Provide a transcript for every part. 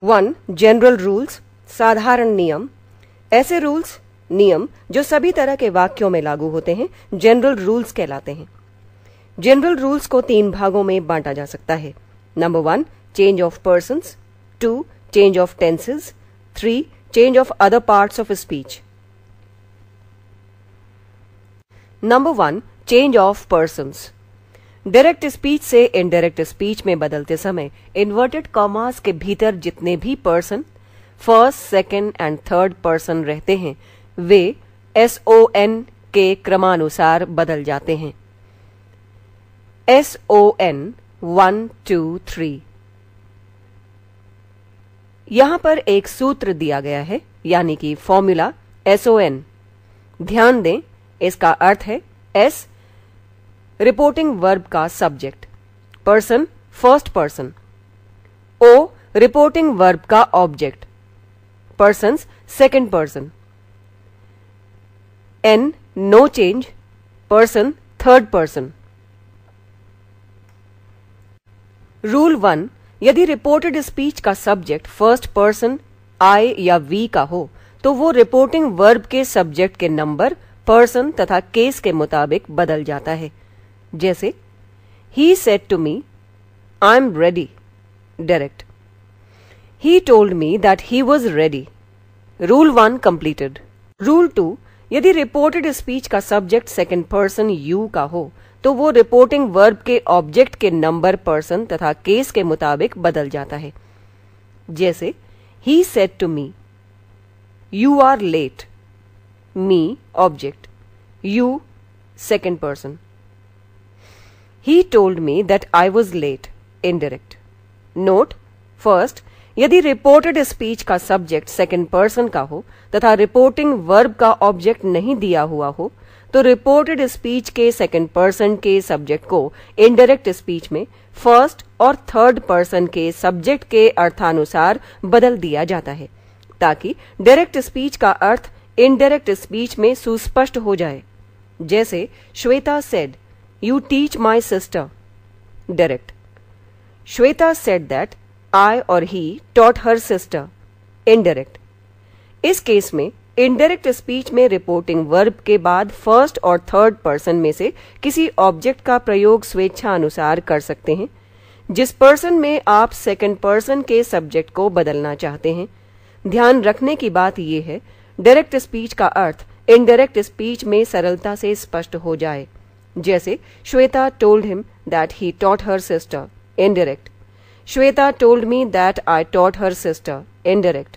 1. General rules, साधारण नियम। ऐसे रूल्स, नियम जो सभी तरह के वाक्यों में लागू होते हैं जनरल रूल्स कहलाते हैं। जनरल रूल्स को 3 भागों में बांटा जा सकता है। Number 1, change of persons, 2, change of tenses, 3, change of other parts of speech. Number 1, change of persons. Direct speech से इनडायरेक्ट स्पीच में बदलते समय इन्वर्टेड कॉमास के भीतर जितने भी person first, second and third person रहते हैं वे SON के क्रमानुसार बदल जाते हैं। SON 1, 2, 3। यहां पर एक सूत्र दिया गया है यानी कि फॉर्मूला SON। ध्यान दें, इसका अर्थ है S रिपोर्टिंग वर्ब का subject, person first person, O reporting verb का object, persons second person, N no change, person third person. Rule 1, यदि रिपोर्टेड स्पीच का सब्जेक्ट फर्स्ट पर्सन I या V का हो तो वो रिपोर्टिंग वर्ब के सब्जेक्ट के नंबर, पर्सन तथा केस के मुताबिक बदल जाता है। जैसे He said to me, I'm ready, direct. He told me that he was ready. Rule 1 completed. Rule 2, यदि रिपोर्टेड स्पीच का सब्जेक्ट सेकंड पर्सन यू का हो तो वो रिपोर्टिंग वर्ब के ऑब्जेक्ट के नंबर, पर्सन तथा केस के मुताबिक बदल जाता है। जैसे He said to me, You are late. Me object, You second person. He told me that I was late, indirect. Note, first, यदि रिपोर्टेड स्पीच का सब्जेक्ट सेकंड पर्सन का हो तथा रिपोर्टिंग वर्ब का ऑब्जेक्ट नहीं दिया हुआ हो तो रिपोर्टेड स्पीच के सेकंड पर्सन के सब्जेक्ट को इनडायरेक्ट स्पीच में फर्स्ट और थर्ड पर्सन के सब्जेक्ट के अर्थानुसार बदल दिया जाता है ताकि डायरेक्ट स्पीच का अर्थ इनडायरेक्ट स्पीच में सुस्पष्ट हो जाए। जैसे Shweta said, You teach my sister, direct. Shweta said that I or he taught her sister, indirect. इस केस में इनडायरेक्ट स्पीच में रिपोर्टिंग वर्ब के बाद फर्स्ट और थर्ड पर्सन में से किसी ऑब्जेक्ट का प्रयोग स्वेच्छा अनुसार कर सकते हैं जिस पर्सन में आप सेकंड पर्सन के सब्जेक्ट को बदलना चाहते हैं। ध्यान रखने की बात यह है डायरेक्ट स्पीच का अर्थ इनडायरेक्ट स्पीच में सरलता से स्पष्ट हो जाए। जैसे Shweta told him that he taught her sister, indirect. Shweta told me that I taught her sister, indirect.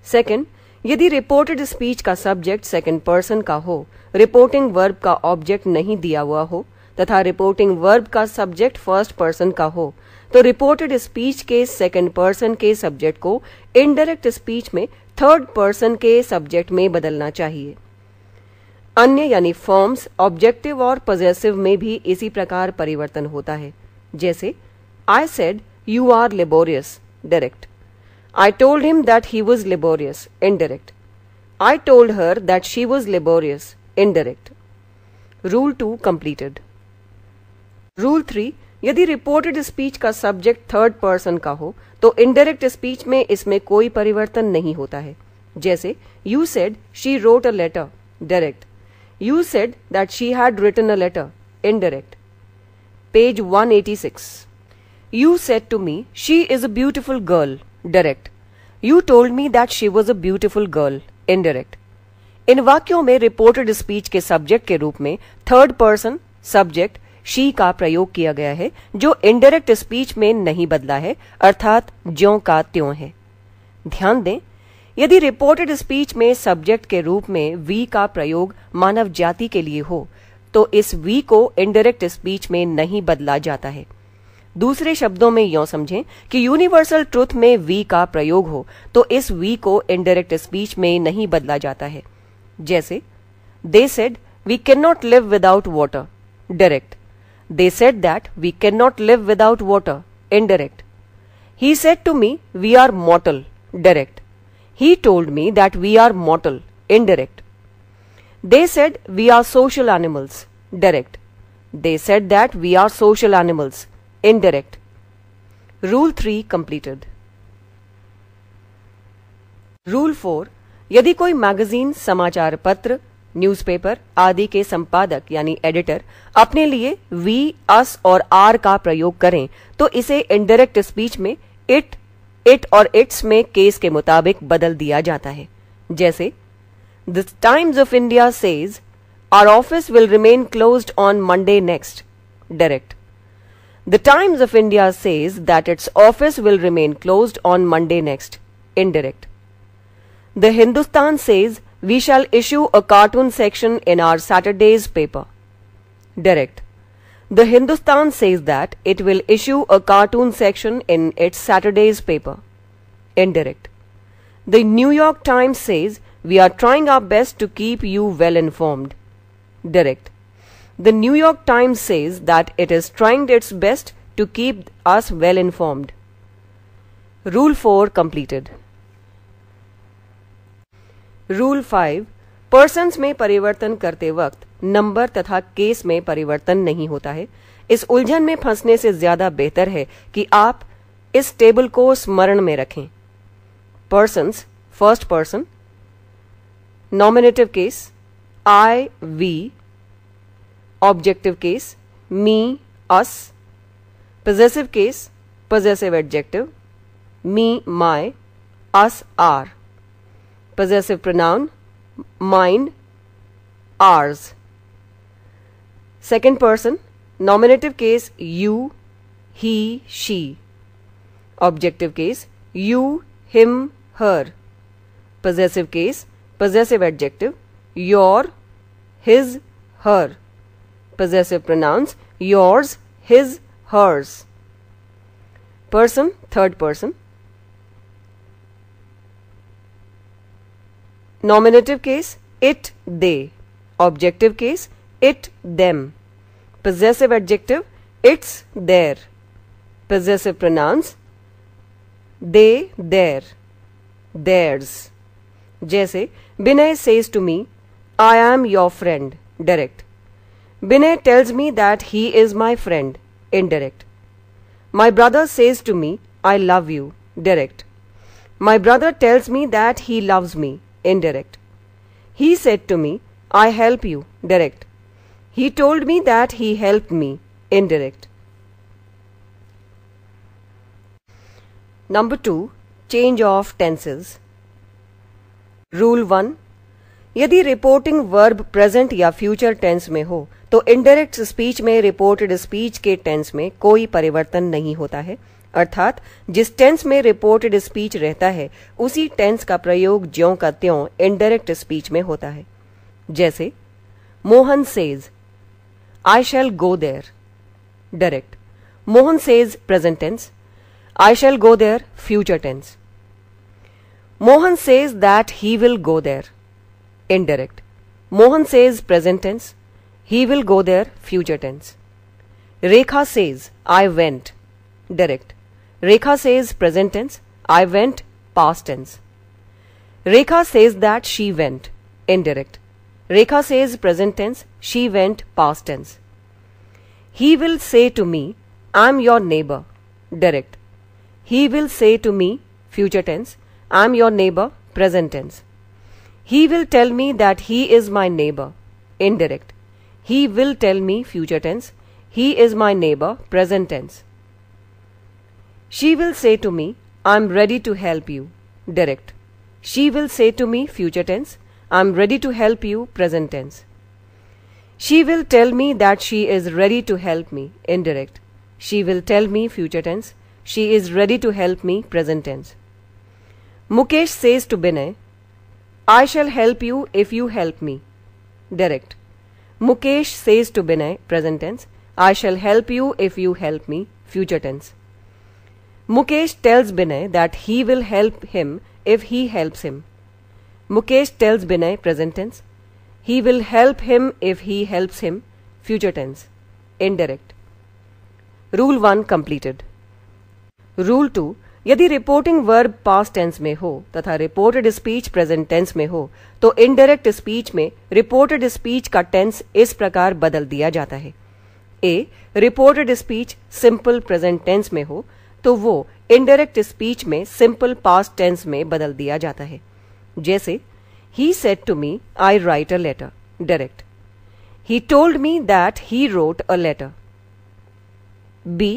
Second, यदि रिपोर्टेड स्पीच का सब्जेक्ट सेकंड पर्सन का हो, रिपोर्टिंग वर्ब का ऑब्जेक्ट नहीं दिया हुआ हो तथा रिपोर्टिंग वर्ब का सब्जेक्ट फर्स्ट पर्सन का हो तो रिपोर्टेड स्पीच के सेकंड पर्सन के सब्जेक्ट को इनडायरेक्ट स्पीच में थर्ड पर्सन के सब्जेक्ट में बदलना चाहिए। अन्य यानी फॉर्म्स, ऑब्जेक्टिव और पॉजेसिव में भी इसी प्रकार परिवर्तन होता है। जैसे I said you are laborious, direct. I told him that he was laborious, indirect. I told her that she was laborious, indirect. Rule 2 completed. Rule 3, यदि रिपोर्टेड स्पीच का सब्जेक्ट थर्ड पर्सन का हो तो इनडायरेक्ट स्पीच में इसमें कोई परिवर्तन नहीं होता है। जैसे You said she wrote a letter, direct. You said that she had written a letter, indirect. Page 186. You said to me, she is a beautiful girl, direct. You told me that she was a beautiful girl, indirect. इन वाक्यों में reported speech के subject के रूप में third person subject she का प्रयोग किया गया है जो इनडायरेक्ट स्पीच में नहीं बदला है अर्थात ज्यों का त्यों है। ध्यान दें, यदि रिपोर्टेड स्पीच में सब्जेक्ट के रूप में वी का प्रयोग मानव जाति के लिए हो तो इस वी को इनडायरेक्ट स्पीच में नहीं बदला जाता है। दूसरे शब्दों में यों समझें कि यूनिवर्सल ट्रुथ में वी का प्रयोग हो तो इस वी को इनडायरेक्ट स्पीच में नहीं बदला जाता है। जैसे they said we can not live without water, direct. They said that we can not live without water, indirect. He said to me we are mortal, direct. He told me that we are mortal, indirect. They said we are social animals, direct. They said that we are social animals, indirect. Rule 3 completed. Rule 4, यदि कोई magazine, समाचार पत्र, newspaper आदि के संपादक यानी editor अपने लिए वी, अस और आर का प्रयोग करें तो इसे इनडायरेक्ट स्पीच में इट और इट्स में केस के मुताबिक बदल दिया जाता है। जैसे the Times of India says our office will remain closed on Monday next, direct. The Times of India says that its office will remain closed on Monday next, indirect. The Hindustan says we shall issue a cartoon section in our Saturday's paper, direct. The Hindustan says that it will issue a cartoon section in its Saturday's paper, indirect. The New York Times says we are trying our best to keep you well informed, direct. The New York Times says that it is trying its best to keep us well informed. Rule 4 completed. Rule 5, persons में परिवर्तन करते वक्त number तथा case में परिवर्तन नहीं होता है। इस उलझन में फंसने से ज्यादा बेहतर है कि आप इस टेबल को स्मरण में रखें। Persons, first person, nominative case I, we, objective case me, us, possessive case possessive adjective me, my, us, our, possessive pronoun mine, ours. Second person, nominative case you, he, she. Objective case you, him, her. Possessive case possessive adjective your, his, her. Possessive pronouns yours, his, hers. Person, third person. Nominative case it, they. Objective case it, them. Possessive adjective it's, their. Possessive pronouns they, their, theirs. जैसे Binay says to me, I am your friend, direct. Binay tells me that he is my friend, indirect. My brother says to me, I love you, direct. My brother tells me that he loves me, indirect. He said to me, I help you, direct. He told me that he helped me, indirect. Number 2, change of tenses. Rule 1, यदि reporting verb present या future tense में हो तो indirect speech में reported speech के tense में कोई परिवर्तन नहीं होता है, अर्थात जिस टेंस में रिपोर्टेड स्पीच रहता है उसी टेंस का प्रयोग ज्यों का त्यों इनडायरेक्ट स्पीच में होता है। जैसे Mohan says I shall go there, direct. Mohan says present tense, I shall go there future tense. Mohan says that he will go there, indirect. Mohan says present tense, he will go there future tense. Rekha says I went, direct. Rekha says present tense, I went past tense. Rekha says that she went, indirect. Rekha says present tense, she went past tense. He will say to me, I'm your neighbor, direct. He will say to me future tense, I'm your neighbor present tense. He will tell me that he is my neighbor, indirect. He will tell me future tense, he is my neighbor present tense. She will say to me, I'm ready to help you, direct. She will say to me future tense, I'm ready to help you present tense. She will tell me that she is ready to help me, indirect. She will tell me future tense, she is ready to help me present tense. Mukesh says to Binay, I shall help you if you help me, direct. Mukesh says to Binay present tense, I shall help you if you help me future tense. Mukesh tells Binay that he will help him if he helps him. Mukesh tells Binay present tense, he will help him if he helps him future tense, indirect. Rule 1 completed. Rule 2, यदि reporting verb past tense में हो तथा reported speech present tense में हो तो indirect speech में reported speech का tense इस प्रकार बदल दिया जाता है। A, reported speech simple present tense में हो तो वो इनडायरेक्ट स्पीच में सिंपल पास्ट टेंस में बदल दिया जाता है। जैसे he said to me, I write a letter, direct. He told me that he wrote a letter. B.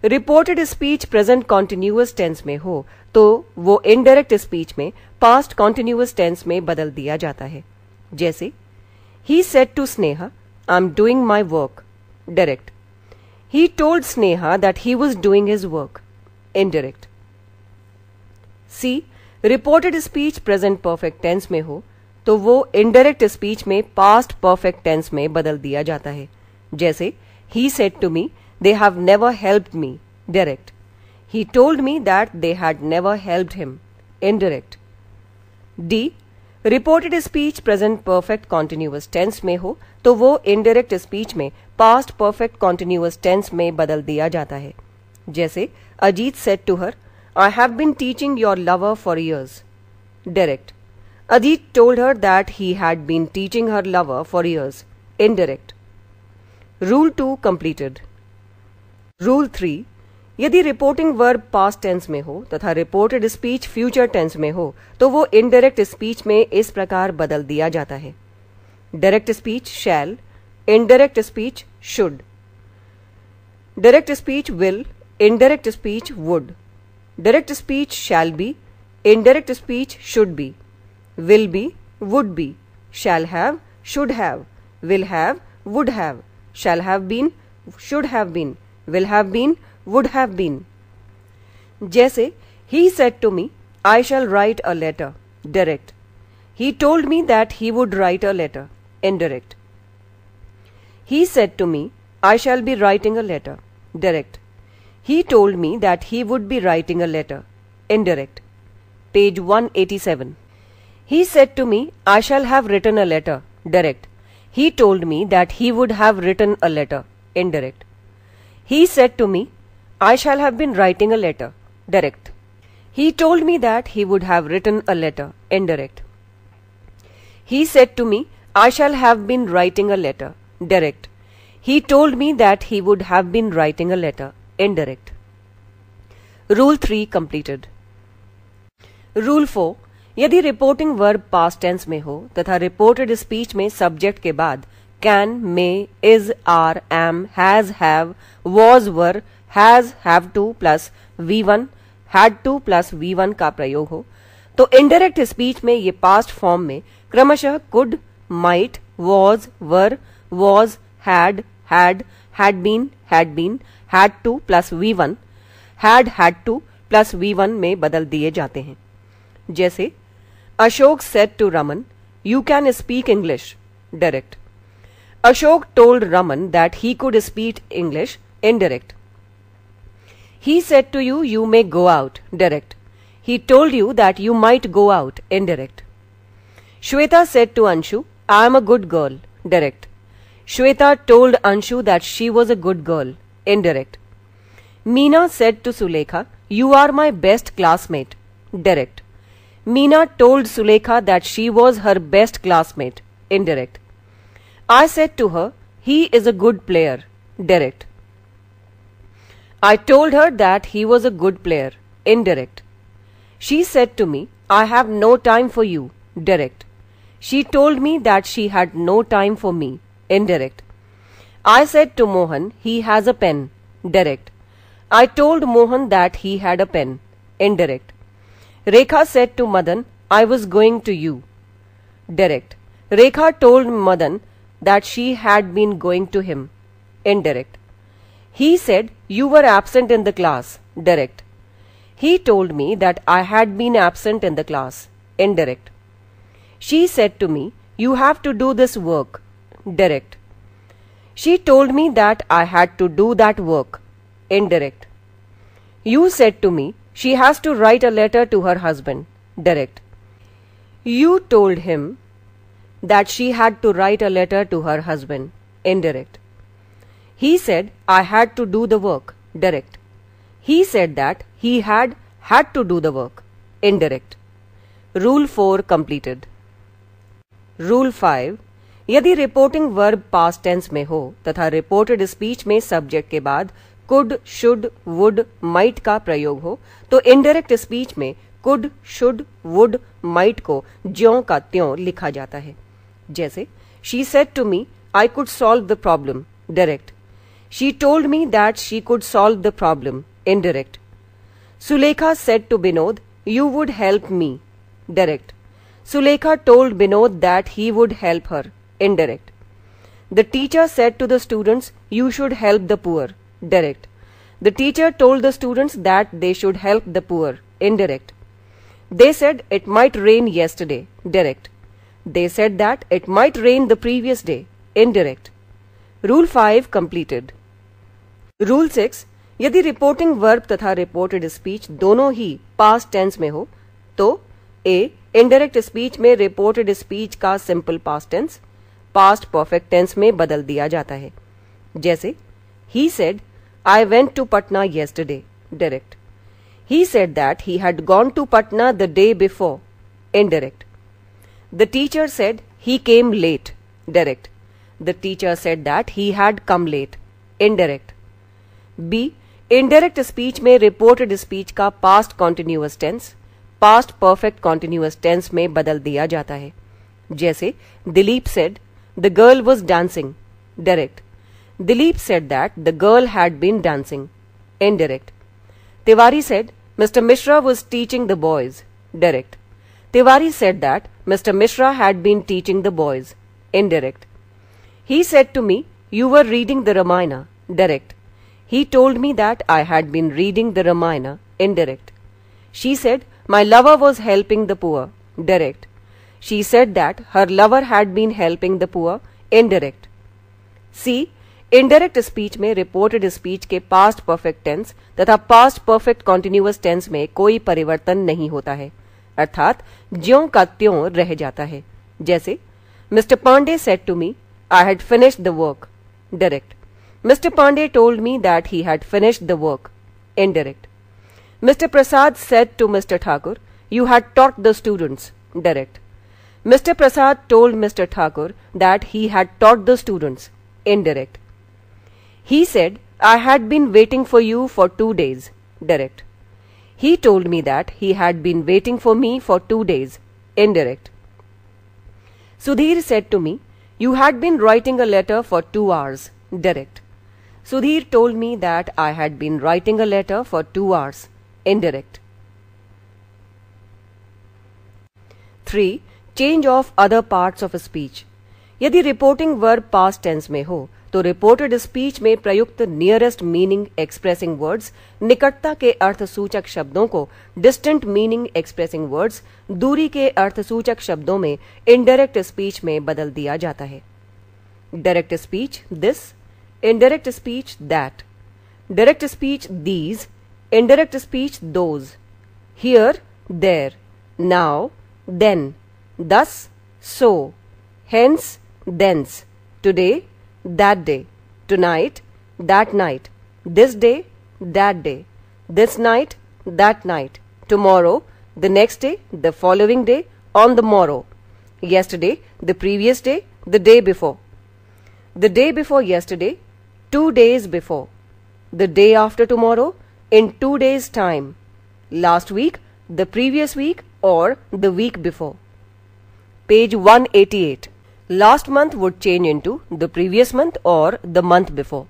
Reported speech present continuous tense में हो तो वो इनडायरेक्ट स्पीच में पास्ट कॉन्टिन्यूअस टेंस में बदल दिया जाता है, जैसे he said to Sneha, I am doing my work, direct. He told Sneha that he was doing his work, indirect. C. Reported speech present perfect tense में हो तो वो इनडायरेक्ट स्पीच में पास्ट परफेक्ट टेंस में बदल दिया जाता है, जैसे he said to me, they have never helped me, direct. He told me that they had never helped him, indirect. D. Reported speech present perfect continuous tense में हो तो वो indirect speech में past perfect continuous tense में बदल दिया जाता है, जैसे Ajit said to her, I have been teaching your lover for years, direct. Ajit told her that he had been teaching her lover for years, indirect. Rule 2 completed. Rule 3. यदि reporting verb past tense में हो तथा reported speech future tense में हो तो वो indirect speech में इस प्रकार बदल दिया जाता है. Direct speech shall, indirect speech should. Direct speech will, indirect speech would. Direct speech shall be, indirect speech should be. Will be, would be, shall have, should have, will have, would have, shall have been, should have been, will have been, would have been. जैसे he said to me, I shall write a letter, direct. He told me that he would write a letter, indirect. He said to me, I shall be writing a letter, direct. He told me that he would be writing a letter, indirect. Page 187. He said to me, I shall have written a letter, direct. He told me that he would have written a letter, indirect. He said to me, I shall have been writing a letter, direct. He told me that he would have written a letter, indirect. He said to me, I shall have been writing a letter, direct. He told me that he would have been writing a letter, indirect. Rule 3 completed. Rule 4. यदि reporting verb past tense में हो तथा reported speech में subject के बाद can, may, is, are, am, has, have, was, were, has, have to plus V1, had to plus V1 का प्रयोग हो तो इनडायरेक्ट स्पीच में ये पास्ट फॉर्म में क्रमशः could, might, was, were, was, had, had been, had to plus V1, had to plus V1 में बदल दिए जाते हैं, जैसे Ashok said to Raman, you can speak English, direct. Ashok told Raman that he could speak English, indirect. He said to you, you may go out, direct. He told you that you might go out, indirect. Shweta said to Anshu, I am a good girl, direct. Shweta told Anshu that she was a good girl, indirect. Meena said to Sulekha, you are my best classmate, direct. Meena told Sulekha that she was her best classmate, indirect. I said to her, he is a good player, direct. I told her that he was a good player, indirect. She said to me, I have no time for you, direct. She told me that she had no time for me, indirect. I said to Mohan, he has a pen, direct. I told Mohan that he had a pen, indirect. Rekha said to Madan, I was going to you, direct. Rekha told Madan that she had been going to him, indirect. He said, you were absent in the class, direct. He told me that I had been absent in the class, indirect. She said to me, you have to do this work, direct. She told me that I had to do that work, indirect. You said to me, she has to write a letter to her husband, direct. You told him that she had to write a letter to her husband, indirect. He said, I had to do the work, direct. He said that he had to do the work, indirect. Rule 4 completed. Rule 5. यदि reporting verb past tense में हो तथा reported speech में subject के बाद could, should, would, might का प्रयोग हो तो इनडायरेक्ट स्पीच में कुड, शुड, वुड, माइट को ज्यों का त्यों लिखा जाता है। जैसे she said to me I could solve the problem, direct. She told me that she could solve the problem, indirect. Sulekha said to Vinod you would help me, direct. Sulekha told Vinod that he would help her, indirect. The teacher said to the students, you should help the poor, direct. The teacher told the students that they should help the poor, indirect. They said it might rain yesterday, direct. They said that it might rain the previous day, indirect. Rule 5 completed. Rule 6, यदि reporting verb तथा reported speech दोनों ही past tense में हो तो A indirect speech में reported speech का simple past tense past perfect tense में बदल दिया जाता है। जैसे he said I went to Patna yesterday, direct. He said that he had gone to Patna the day before, indirect. The teacher said he came late, direct. The teacher said that he had come late, indirect. B indirect speech में reported speech का past continuous tense past perfect continuous tense में बदल दिया जाता है। जैसे Dilip said the girl was dancing, direct. Dilip said that the girl had been dancing, indirect. Tiwari said Mr. Mishra was teaching the boys, direct. Tiwari said that Mr. Mishra had been teaching the boys, indirect. He said to me, you were reading the Ramayana, direct. He told me that I had been reading the Ramayana, indirect. She said my lover was helping the poor, direct. She said that her lover had been helping the poor, indirect. C. Indirect speech में reported speech के past perfect tense तथा past perfect continuous tense में कोई परिवर्तन नहीं होता है, अर्थात ज्यों का त्यों रह जाता है। जैसे mister Pandey said to me I had finished the work, direct. Mister Pandey told me that he had finished the work, indirect. Mister Prasad said to mister Thakur you had taught the students, direct. Mr. Prasad told Mr. Thakur that he had taught the students, indirect. He said, I had been waiting for you for 2 days, direct. He told me that he had been waiting for me for 2 days, indirect. Sudhir said to me, you had been writing a letter for 2 hours, direct. Sudhir told me that I had been writing a letter for 2 hours, indirect. 3. Change of other parts of speech. यदि reporting verb past tense में हो तो reported speech में प्रयुक्त nearest meaning expressing words निकटता के अर्थसूचक शब्दों को डिस्टेंट मीनिंग एक्सप्रेसिंग वर्ड्स दूरी के अर्थसूचक शब्दों में इनडायरेक्ट स्पीच में बदल दिया जाता है। Direct speech this, indirect speech that, direct speech these, indirect speech those, here, there, now, then, thus, so, hence, thence, today, that day, tonight, that night, this day, that day, this night, that night, tomorrow, the next day, the following day, on the morrow, yesterday, the previous day, the day before, the day before yesterday, 2 days before, the day after tomorrow, in 2 days' time, last week, the previous week, or the week before. Page 188. Last month would change into the previous month or the month before.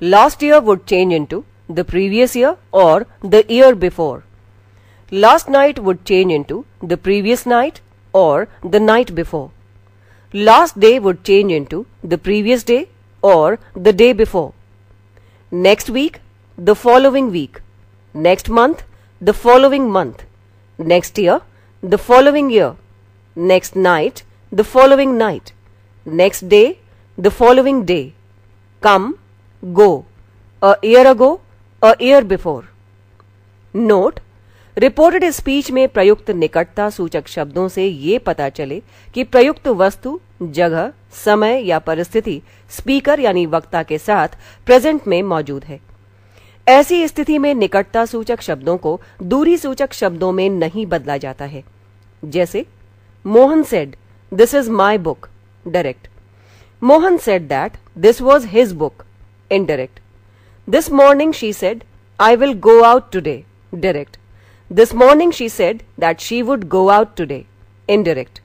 Last year would change into the previous year or the year before. Last night would change into the previous night or the night before. Last day would change into the previous day or the day before. Next week, the following week. Next month, the following month. Next year, the following year. Next night, the following night. Next day, the following day. Come, go. A year ago, a year before. Note, reported speech में प्रयुक्त निकटता सूचक शब्दों से ये पता चले कि प्रयुक्त वस्तु, जगह, समय या परिस्थिति स्पीकर यानी वक्ता के साथ प्रेजेंट में मौजूद है। ऐसी स्थिति में निकटता सूचक शब्दों को दूरी सूचक शब्दों में नहीं बदला जाता है। जैसे Mohan said, this is my book, direct. Mohan said that this was his book, indirect. This morning she said, I will go out today, direct. This morning she said that she would go out today. Indirect.